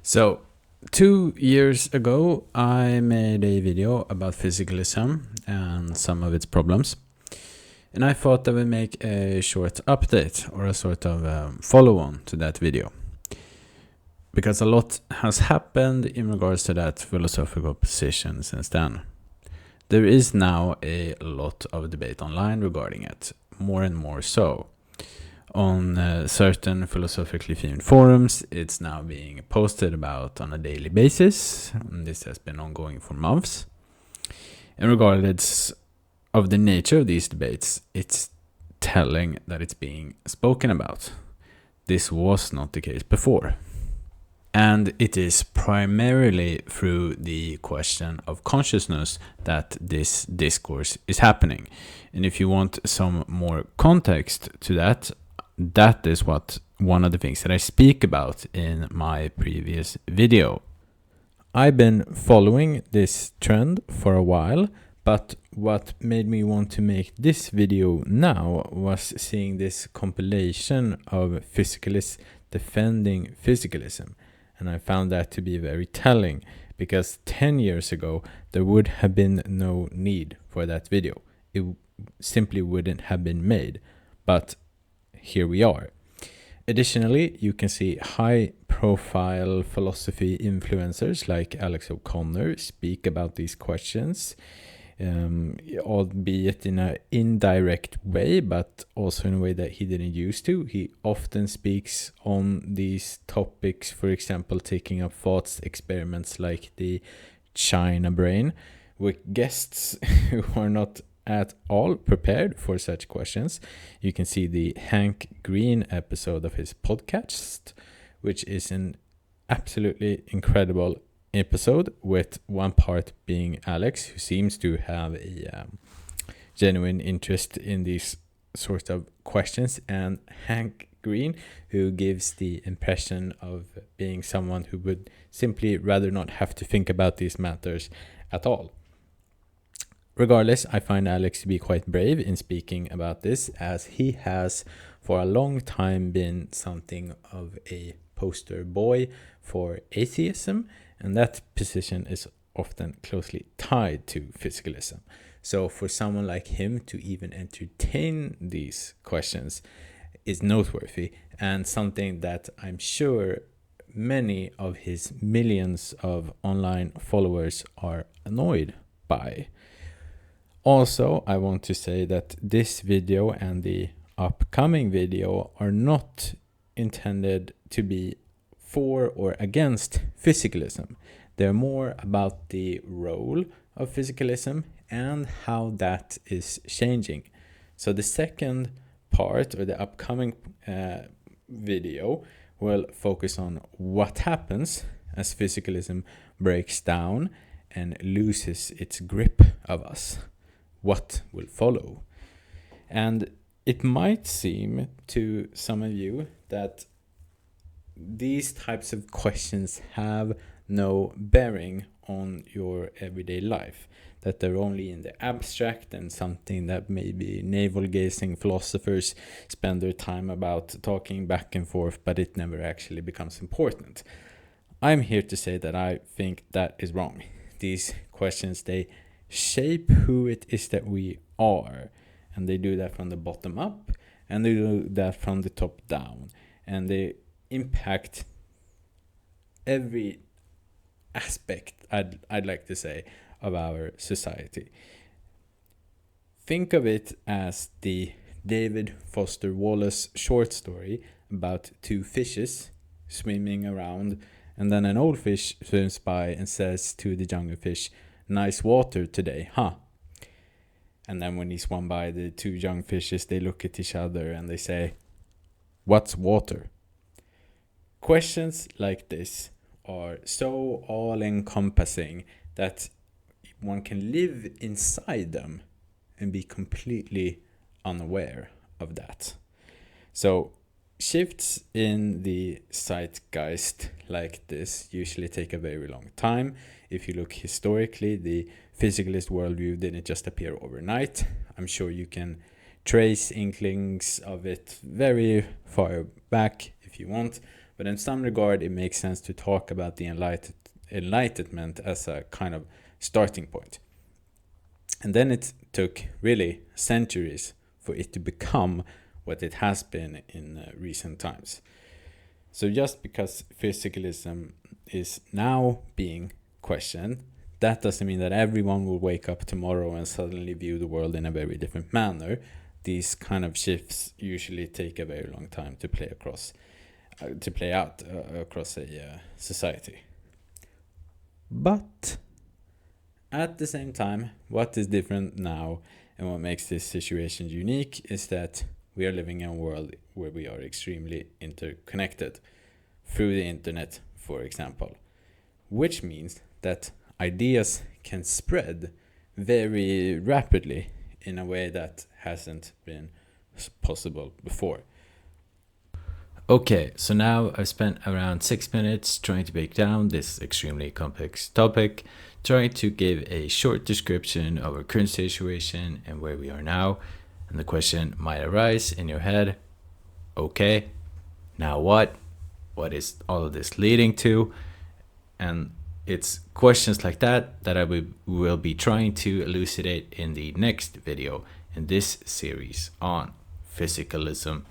So, 2 years ago, I made a video about physicalism and some of its problems. And I thought I would make a short update or a sort of follow-on to that video. Because a lot has happened in regards to that philosophical position since then. There is now a lot of debate online regarding it, more and more so. On certain philosophically themed forums, it's now being posted about on a daily basis. And this has been ongoing for months. And regardless of the nature of these debates, it's telling that it's being spoken about. This was not the case before. And it is primarily through the question of consciousness that this discourse is happening. And if you want some more context to that, that is what one of the things that I speak about in my previous video. I've been following this trend for a while, but what made me want to make this video now was seeing this compilation of physicalists defending physicalism. And I found that to be very telling, because 10 years ago, there would have been no need for that video. It simply wouldn't have been made. But here we are. Additionally, you can see high-profile philosophy influencers like Alex O'Connor speak about these questions, albeit in an indirect way, but also in a way that he didn't used to. He often speaks on these topics, for example, taking up thoughts experiments like the China brain, with guests who are not at all prepared for such questions. You can see the Hank Green episode of his podcast, which is an absolutely incredible episode, with one part being Alex, who seems to have a genuine interest in these sorts of questions, and Hank Green, who gives the impression of being someone who would simply rather not have to think about these matters at all. Regardless, I find Alex to be quite brave in speaking about this, as he has for a long time been something of a poster boy for atheism, and that position is often closely tied to physicalism. So for someone like him to even entertain these questions is noteworthy, and something that I'm sure many of his millions of online followers are annoyed by. Also, I want to say that this video and the upcoming video are not intended to be for or against physicalism. They're more about the role of physicalism and how that is changing. So the second part, or the upcoming video, will focus on what happens as physicalism breaks down and loses its grip of us. What will follow? And it might seem to some of you that these types of questions have no bearing on your everyday life, that they're only in the abstract and something that maybe navel-gazing philosophers spend their time about talking back and forth, but it never actually becomes important. I'm here to say that I think that is wrong. These questions, they shape who it is that we are, and they do that from the bottom up, and they do that from the top down, and they impact every aspect, I'd like to say, of our society. Think of it as the David Foster Wallace short story about two fishes swimming around, and then an old fish swims by and says to the younger fish, "Nice water today, huh?" And then when he swam by, the two young fishes, they look at each other and they say, "What's water?" Questions like this are so all-encompassing that one can live inside them and be completely unaware of that. So shifts in the zeitgeist like this usually take a very long time. If you look historically, the physicalist worldview didn't just appear overnight. I'm sure you can trace inklings of it very far back if you want, but in some regard it makes sense to talk about the enlightenment as a kind of starting point. And then it took really centuries for it to become what it has been in recent times. So just because physicalism is now being questioned, that doesn't mean that everyone will wake up tomorrow and suddenly view the world in a very different manner. These kind of shifts usually take a very long time to play out across a society. But at the same time, what is different now and what makes this situation unique is that we are living in a world where we are extremely interconnected through the internet, for example, which means that ideas can spread very rapidly in a way that hasn't been possible before. Okay, so now I've spent around 6 minutes trying to break down this extremely complex topic, trying to give a short description of our current situation and where we are now. And the question might arise in your head, okay, now what? What is all of this leading to? And it's questions like that that I will be trying to elucidate in the next video in this series on physicalism